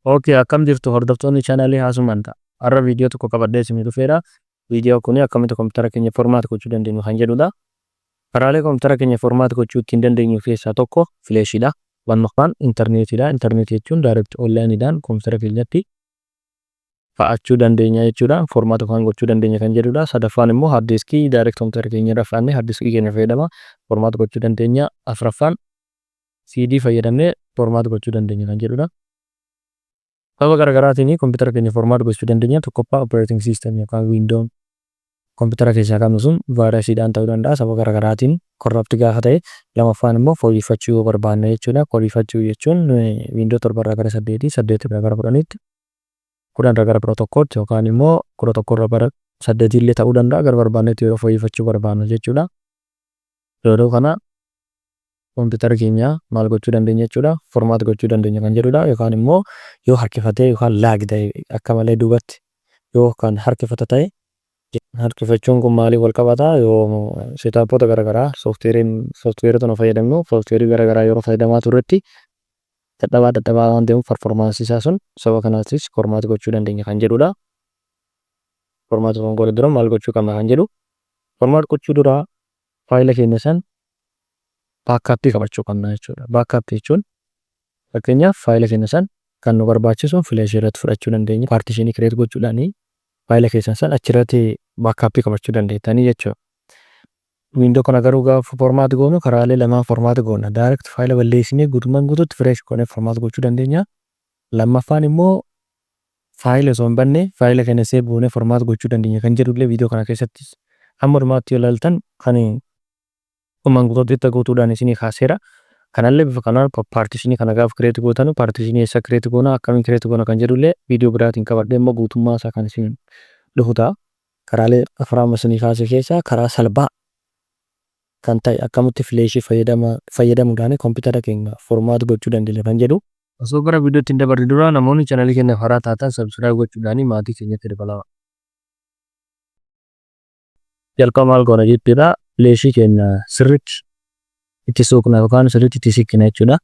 Okay, akkam jirtu hordoftoonni chaanaalii Haasumaan ta'a. Har'a viidiyoo tokko qabadhee isinii dhufeera. Viidiyoo kun akkamitti kompiitara keenya formaat gochuu dandeenyu kan jedhudha. Karaalee kompiitara keenya formaat gochuu ittiin dandeenyu keessaa tokko fileeshiidha. Lammaffaan intarneetiidha. Intarneetii jechuun daayireekt onlaayiniidhaan kompiitara keenyatti fa'achuu dandeenya jechuudha. Formaat kan gochuu dandeenya kan jedhudha. Sadaffaan immoo haardiskii daayireekt kompiitara keenya irra fa'annee haardiskii keenya fayyadama formaat gochuu dandeenya. Afuraffaan CD fayyadamnee formaat gochuu dandeenya kan jedhudha. Sababa garaagaraatiin kompiitara keenya formaat gochuu dandeenya. Tokkoffaa operating system yookaan wiindoon kompiitara keessaa qabnu sun vaayirasiidhaan ta'uu danda'a. Sababa garaagaraatiin korrapti gaafa ta'e. Lammaffaan immoo fooyyeffachuu yoo barbaanne jechuudha. Fooyyeffachuu jechuun wiindoo 7 irraa gara 8, 8 irraa gara 10tti, 10 irraa gara 11tti yookaan immoo 11 irraa gara 8 illee ta'uu danda'a. Gara barbaannetti yeroo fooyyeffachuu barbaannu jechuudha. Yeroo kana kompiitara keenya maal gochuu dandeenya jechuudha. Formaat gochuu dandeenya kan jedhudha. Yookaan immoo yoo harkifatee yookaan laag ta'e akka malee duubatti yoo kan harkifata ta'e harkifachuun kun maaliif wal qabataa? Yoo seetaappoota garaagaraa sooftiweerii tana fayyadamnu sooftiweerii garaagaraa yeroo fayyadamaa turretti dadhabaa waan ta'eef performaansii isaa sun sababa kanaafis formaat gochuu dandeenya kan jedhudha. Formaat kan godhu dura maal gochuu qabna kan jedhu. Formaat gochuu dura faayila keenya san baakaappii qabachuu qabna jechuudha. Baakaappii jechuun fakkeenyaaf faayila keenya san kan nu barbaachisu fileeshii irratti fudhachuu dandeenya. Paartishinii kireet gochuudhaani faayila keessan san achirratti baakaappii qabachuu dandeettanii jechuudha. Wiindoo kana garuu gaafa formaat goonu karaalee lamaan formaat goona. Daayireekt faayila balleessinee guutummaan guutuutti fireesh goonee formaat gochuu dandeenya. Lammaffaan immoo faayila osoo hin banne faayila keenya seef goonee formaat gochuu dandeenya kan jedhullee viidiyoo kana keessatti hamma dhumaatti yoo ilaaltan kan guutummaan guutuutti guutuudhaan isinii kaaseera. Kanallee bifa kanaan paartishinii kana gaafa kireet gootan paartishinii eessa kireet goona akkamiin kireet goona kan jedhullee viidiyoo biraatiin qabadhee immoo guutummaa isaa kan isin dhufu ta'a. Karaalee afran isinii kaasee keessaa karaa salphaa kan ta'e akkamitti fileeshii fayyadamuudhaan kompiitara keenya formaat gochuu dandeenya kan jedhu. Osoo gara viidiyootti hin dabarre dura namoonni chaanaalii keenya haaraa taatan sabskiraayib gochuudhaan maatii keenyatti dabalaa. Jalqaba maal goona jechuudha. Fileeshii keenya sirriitti itti suuqna yookaan sirriitti itti siqna jechuudha.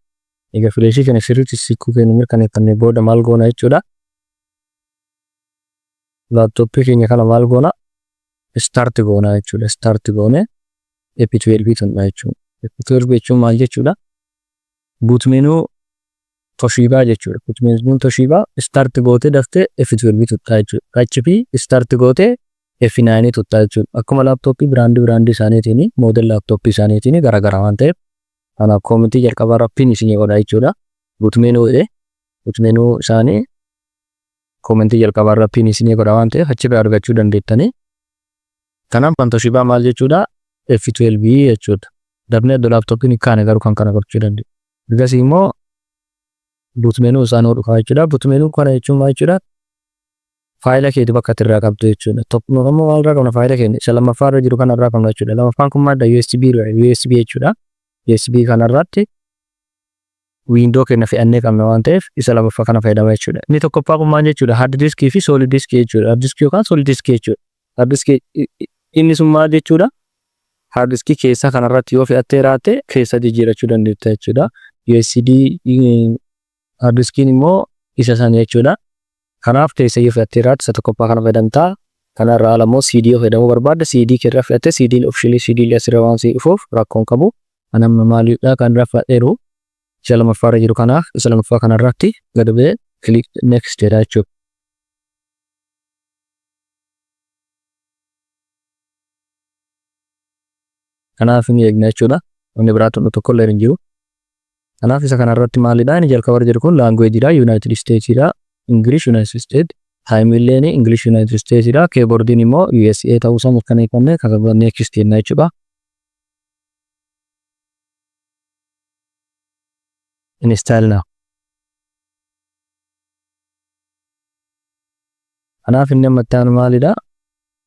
Egaa fileeshii keenya sirriitti siquu keenya mirkaneeffannee booda maal goona jechuudha. Laaptooppii keenya kana maal goona? Start goona jechuudha. Start goone F12 tunna jechuudha. F12 jechuun maal jechuudha? Boot menu Toshiba jechuudha. Boot menu Toshiba start goote daftee F12 tuttaa jechuudha. HP start goote F9 tuttaa jechuudha. Akkuma laaptooppii biraandii isaaniitiin moodel laaptooppii isaaniitiin garaagaraa waan ta'eef kanaaf koomitii jalqabaa rappiin isinii godha jechuudha. Boot menu isaanii koomitii jalqabaa rappiin isinii godha waan ta'eef achirraa argachuu dandeettanii. Kanaaf kan Toshiba maal jechuudha? F12 jechuudha. Dabnee iddoo laaptooppiin kaane garuu kan kana gochuu dandeenya. Ergasii immoo boot menu isaanii dhufaa jechuudha. Boot menu kana jechuun maal jechuudha? Faayila keetii bakka irraa qabdu jechuudha. Tokko maal irraa qabna faayila keenya isa lammaffaa irra jiru kana irraa qabna jechuudha. Lammaffaan kun maadda USB jechuudha. USB kana irratti wiindoo keenya fe'annee qabna waan ta'eef isa lammaffaa kana fayyadama jechuudha. Inni tokkoffaa kun maal jechuudha? Haard diskii fi soolid diskii jechuudha. Haard diskii yookaan soolid diskii jechuudha. Haard diskii inni sun maal jechuudha? Haard diskii keessa kanarratti yoo fe'attee raatte keessa jijjiirachuu dandeetta jechuudha. USD haard diskiin immoo isa sana jechuudha. Kanaaf keessa yoo fe'attee raatte isa tokkoffaa kana fayyadamtaa. Kanarraa alammoo CD yoo fayyadamuu barbaadde CD keerraa fe'attee CD ofishilii CD asirra waan si dhufuuf rakkoon qabu. Anamma maaliidha kan irraa fudhadheeru isa lammaffaa irra jiru kanaaf isa lammaffaa kanarratti gad bu'ee click next jedha jechuudha. Kanaaf inni eegna jechuudha. Wanni biraatu tokko illee hin jiru. Kanaaf isa kanarratti maalidha? Inni jalqaba irra jiru kun laanguweejiidha. United States'idha. English United States. Taayimilleen English United States'idha. Keyboardiin immoo USA ta'uusaa mirkaneeffannee kan next jenna jechuudha. Install now. Kanaaf inni ammatti aanu maalidha?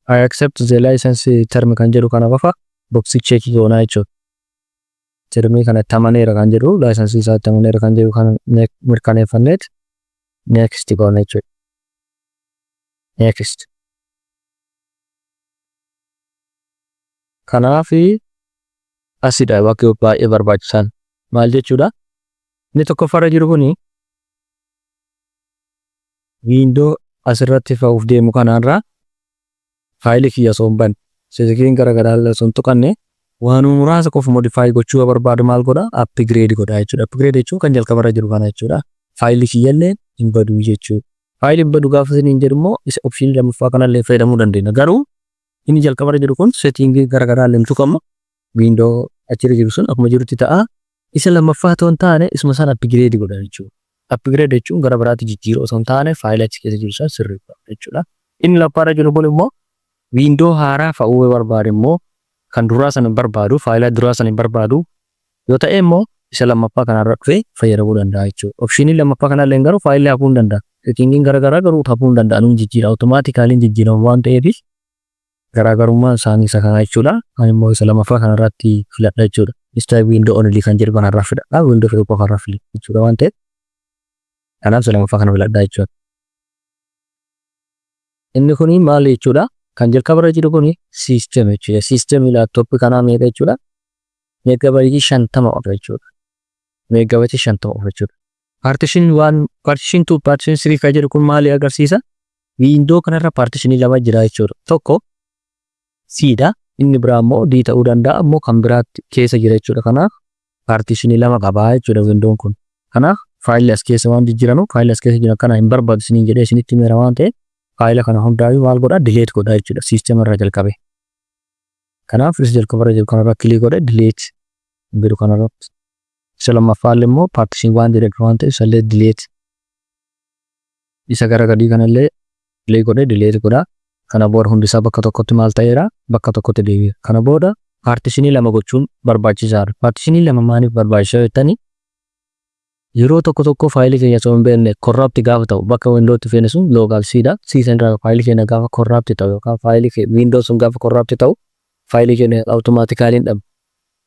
I accept the license term kan jedhu kana qofa boksii cheekii goonaa jechuudha. Termii kana tamaneera kan jedhu laayisansii isaa tamaneera kan jedhu kan mirkaneeffanneet next goona jechuudha. Next. Kanaaf asidha bakka baay'ee barbaachisan maal jechuudha? Inni tokkoffaarra jiru kuni window asirratti fa'uuf deemu kanarraa faayilii kiyya somban seetikiin garagaraa sun tuqanne waan muraasa qofa modify gochuu barbaadu maal godha upgrade godha jechuudha. Upgrade jechuun kan jalqabarra jiru kana jechuudha. Faayilii kiyyallee hin badu jechuudha. Faayilii hin badu gaafa isin jedhumoo isa option lammaffaa kanallee fayyadamuu dandeenya. Garuu inni jalqabarra jiru kun setting garagaraa illee tuqama. Window achirra jiru sun akkuma jirutti ta'a. Isa lammaffaa ta'uu hin taane isuma sana upgrade godha jechuudha. Upgrade jechuun gara biraatti jijjiiruu osoo hin taane faayilii achi keessa jiru sana sirreessa jechuudha. Inni lammaffaa jiru kun immoo window haaraa fa'uu barbaade immoo kan duraa sana barbaadu faayilaa duraa sana barbaadu yoo ta'e immoo isa lammaffaa kanarra dhufee fayyadamuu danda'a jechuudha. Optionii lammaffaa kanallee garuu faayilii hafuu hin danda'a. Settingiin garagaraa garuu hafuu hin danda'a. Nuun jijjiira automaatikaalii jijjiiramu waan ta'eef garaagarummaan isaanii isa kana jechuudha. Ani immoo isa lammaffaa kanarratti filadha jechuudha. Instead window only kan jedhu kanarraa filadha. Window fedhu qofarraa filadha jechuudha waan ta'eef. Kanaaf isa lammaffaa kana filadha jechuudha. Inni kuni maal jechuudha? Kan jalqabarra jiru kuni system jechuudha. System laptop kanaa meeqa jechuudha? Meegabaaytii 50 of jechuudha. Meegabaaytii 50 of jechuudha. Partition 1, partition 2, partition 3 kan jedhu kun maal agarsiisa? Window kanarra partitionii lama jira jechuudha. Tokko C-dha. Inni biraa immoo D ta'uu danda'a. Immoo kan biraatti keessa jira jechuudha. Kanaaf partitionii lama qaba jechuudha windown kun. Kanaaf faayilii as keessa waan jijjiiranu faayilii as keessa jiran kana hin barbaadu isiniin jedhee isinitti himera waan ta'eef faayila kana hundaayyuu maal godha delete godha jechuudha. System irraa jalqabe. Kanaaf isa jalqabarra jiru kanarra click godhe delete biru kanarratti. Isa lammaffaan immoo partition waan jedhu waan ta'eef isallee delete. Isa gara gadii kanallee click godhe delete godha. Kana booda hundisaa bakka tokkotti maal ta'eera bakka tokkotti deebi'a. Kana booda partitionii lama gochuun barbaachisaadha. Partitionii lama maaliif barbaachisaa jettanii yeroo tokko faayilii keenya osoo hin beekne corrupt gaafa ta'u bakka windowtti feene sun local C-dha. C irraa faayilii keenya gaafa corrupt ta'u yookaan faayilii window sun gaafa corrupt ta'u faayilii keenya automatically dhabu.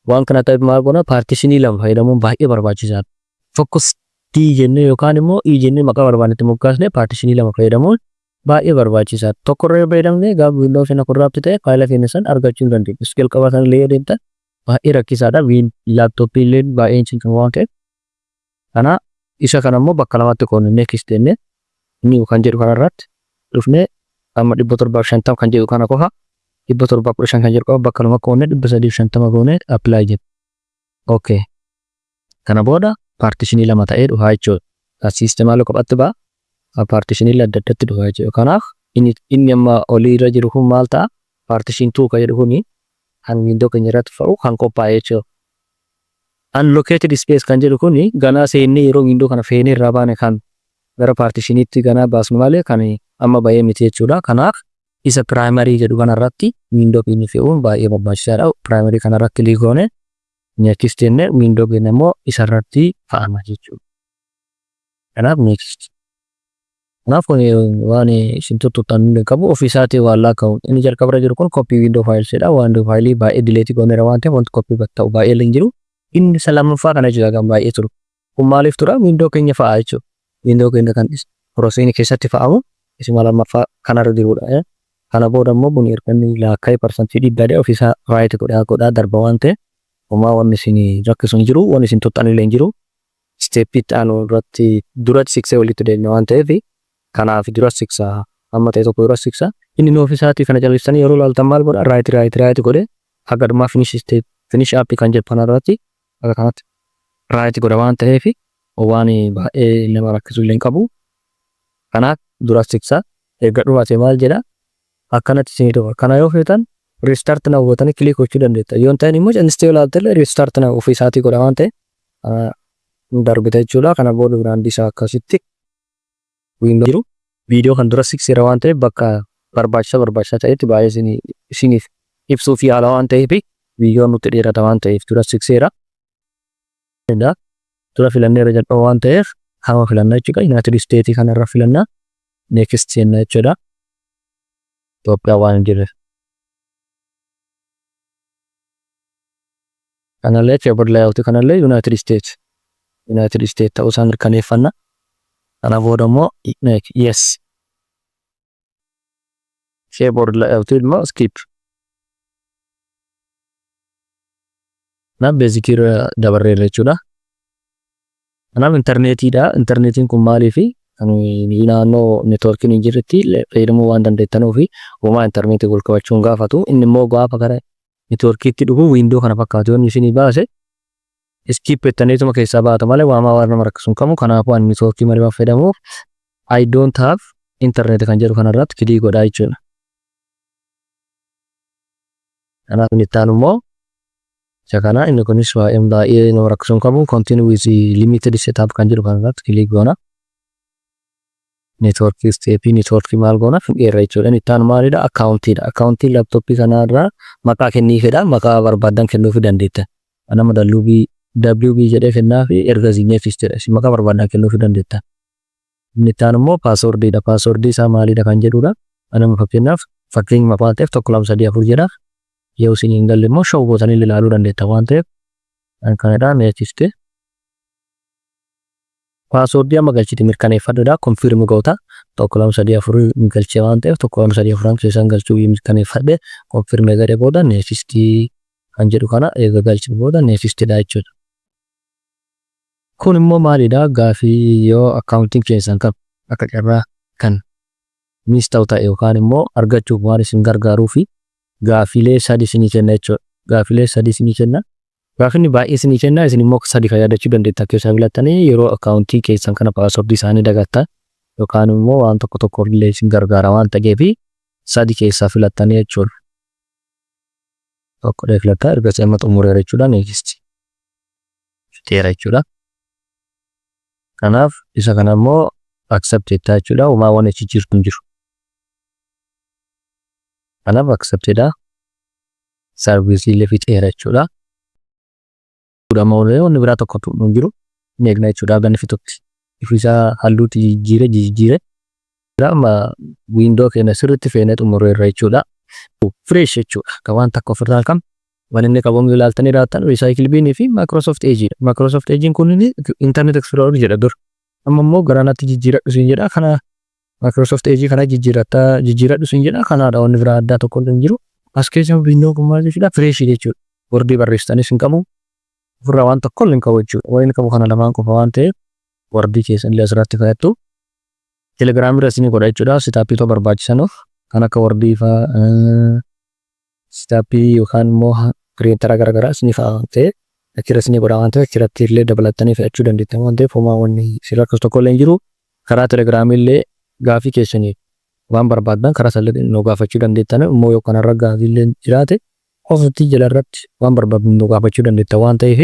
Waan kana ta'eef maal godha partitionii lama fayyadamuun baay'ee barbaachisaadha. Focus D jennee yookaan immoo E jennee maqaa barbaannetti moggaasnee partitionii lama fayyadamuun baay'ee barbaachisaadha. Tokkorra fayyadamnee gaafa window sana corrupt ta'e faayila keenya san argachuu hin dandeenyu. Skill qabatan illee deemtan baay'ee rakkisaadha. Laptopii illee baay'ee hin waan ta'eef. Kana isa kana immoo bakka lamatti qoodne next jennee inni kan jedhu kanarratti dhufnee amma 750 kan jedhu kana qofa 715 kan jedhu qofa bakka lama qoodne 350 goone apply jenna. Okay. Kana booda partitionii lama ta'ee dhufa jechuudha. Sisteemaa loo qabatte ba'a. Partitionii adda addatti dhufa jechuudha. Kanaaf inni amma olii irra jiru kun maal ta'a? Partition 2 kan jedhu kuni kan window keenya irratti fa'u kan qophaa'e jechuudha. Unallocated space kan jedhu kuni ganaa seennee yeroo window kana feenee irraa baane kan gara partitioniitti ganaa baasnu malee kan amma baay'ee miti jechuudha. Kanaaf isa primary jedhu kanarratti window keenya fe'uun baay'ee barbaachisaadha. Primary kanarratti click goone next jennee window keenya immoo isarratti fa'ama jechuudha. Kanaaf next. Kanaaf kun waan isin tuttuqan qabu ofiisaatii waan laaka'u. Inni jalqabarra jiru kun copy window files jedha. Waan faayilii baay'ee delete gooneera waan ta'eef wanti copy ta'u baay'ee hin jiru. Inni isa lammaffaa kana jira kan baay'ee turu. Kun maaliif tura? Window keenya fa'aa jechuudha. Window keenya kan processing keessatti fa'amu isuma lammaffaa kanarra jirudha. Kana booda immoo buni erganni laakkaa'ee parsantii dhibbaadha ofiisaa right godhaa darba waan ta'eef homaa wanni isin rakkisu hin jiru wanni isin tuttan illee hin jiru. Step itti aanu irratti duratti siksee walitti deemna waan ta'eef kanaaf dura siksaa amma ta'e tokko dura siksaa inni ofiisaatii kana jallisanii yeroo laaltan maal godha right godhe haga dhumaa finish app kan jedhu kanarratti akka kanatti right godha waan ta'eef waan baay'ee nama rakkisu illee hin qabu. Kanaaf dura siksaa eegga dhumaatee maal jedha akkanatti isin dhufa. Kana yoo feetan restart na gootanii click gochuu dandeetta. Yoo ta'an immoo install illee restart na ofiisaatii godha waan ta'eef darbita jechuudha. Kana booda brand isaa akkasitti window jiru video kan dura sikseera waan ta'eef bakka barbaachisaa ta'etti baay'ee isiniif ibsuuf yaala waan ta'eef video nutti dheerata waan ta'eef dura sikseera. Dura filanneera jalqaba waan ta'eef hama filannaa jechuudha. United States kanarra filannaa next jenna jechuudha. Itoophiyaa waan hin jirreef. Kanallee keyboard layout kanallee United States ta'uu isaa mirkaneeffanna. Kana booda immoo yes. Keyboard layout immoo skip. Kanaaf basic dabarreera jechuudha. Kanaaf intarneetiidha. Intarneetiin kun maaliif naannoo neetwoorkiin hin jirretti fayyadamuu waan dandeettanii fi uumaa intarneetii wal qabachuun gaafatu. Inni immoo gaafa gara neetwoorkiitti dhufu wiindoo kana fakkaatu yoon isinii baase skip jettaniituma keessaa baata malee waamaa waan nama rakkisuun qabu. Kanaafuu ani neetwoorkii malee waan fayyadamuuf I don't have internet kan jedhu kanarratti kilii godhaa jechuudha. Kanaaf inni itti aanu immoo isa kana inni kunis baay'ee nama rakkisuun qabu. Continue with limited setup kan jedhu kanarratti kilii goona. Neetwoorkii steepii neetwoorkii maal goona fidheerra jechuudha. Inni itti aanu maalidha? Akkaawuntiidha. Akkaawuntii laaptooppii kanarraa maqaa kenniifidha. Maqaa barbaadan kennuufii dandeetta. Nama WB jedhee kennaa fi erga zineefis jedha. Isin maqaa barbaadan kennuufii dandeetta. Inni itti aanu immoo paaswordiidha. Paaswordii isaa maalidha kan jedhudha. Nama fakkeenyaaf fakkeenya waan ta'eef 123 jedha. Yoo isin hin galle immoo showuu gootanii ilaaluu dandeetta waan ta'eef kanadhaan neechiste. Paaswordii amma galchite mirkaneeffadhuudha. Konfirmi goota 123 galchee waan ta'eef 123 keessan galchuu mirkaneeffadhe konfirmee godhee booda neechistii kan jedhu kana eega galchine booda neechistidha jechuudha. Kun immoo maalidha? Gaafii yoo akkaawuntiin keessan kan akka carraa kan miis ta'u ta'e yookaan immoo argachuuf waan isin gargaaruu fi gaafiilee sadii isinii kenna jechuudha. Gaafiilee sadii isinii kenna. Gaafinni baay'ee isinii kenna. Isin immoo sadii fayyadachuu dandeetta keessaa filattanii yeroo akkaawuntii keessan kana paaswordii isaanii dagattan yookaan immoo waan tokko illee isin gargaara waan ta'eef sadii keessaa filattanii jechuudha. Tokko filattaa erga isa xumureera jechuudha. Neekisti fiteera jechuudha. Kanaaf isa kana immoo accept jettaa jechuudha. Uumaa waan achi jirtu hin jiru. Kanaaf acceptedha. Sarviisii illee fixeera jechuudha. Maulee wanni biraa tokko hin jiru. Inni eegna jechuudha. Ganni fixutti. Ifisaa halluutti jijjiire. Amma wiindoo keenya sirriitti feenee xumureera jechuudha. Fresh jechuudha. Kan waan takka ofirraa qabu. Waan inni qabamu ilaaltanii raawwatan Recycle Bin fi Microsoft Edge'dha. Microsoft Edge'n kun Internet Explorer jedha dur. Amma immoo garaanatti jijjiiradhu siin jedha. Kana Microsoft Edge kana jijjiiradhu siin jedha. Kanaadha wanni biraa addaa tokko hin jiru. As keessa wiindoo kun maal jechuudha? Fresh jechuudha. Wordii barreessitanis hin qabu. Ofirraa waan tokko hin qabu jechuudha. Waan inni qabu kana lamaan qofa waan ta'eef wordii keessan illee asirratti fayyaddu. Telegiraamii irratti ni godha jechuudha. Sitaappii too barbaachisanuuf kan akka wordii fa'aa sitaappii yookaan immoo kireetara garaagaraa isin fa'aa waan ta'eef achirratti ni godha waan ta'eef achirratti illee dabalatanii fe'achuu dandeettan waan ta'eef homaa wanni sirra akkas tokko illee hin jiru. Karaa telegiraamii illee gaafii keessanii waan barbaadan karaa salphatti nu gaafachuu dandeettan immoo yoo kanarra gaafii illee jiraate ofitti jala irratti waan barbaadan nu gaafachuu dandeettan waan ta'eef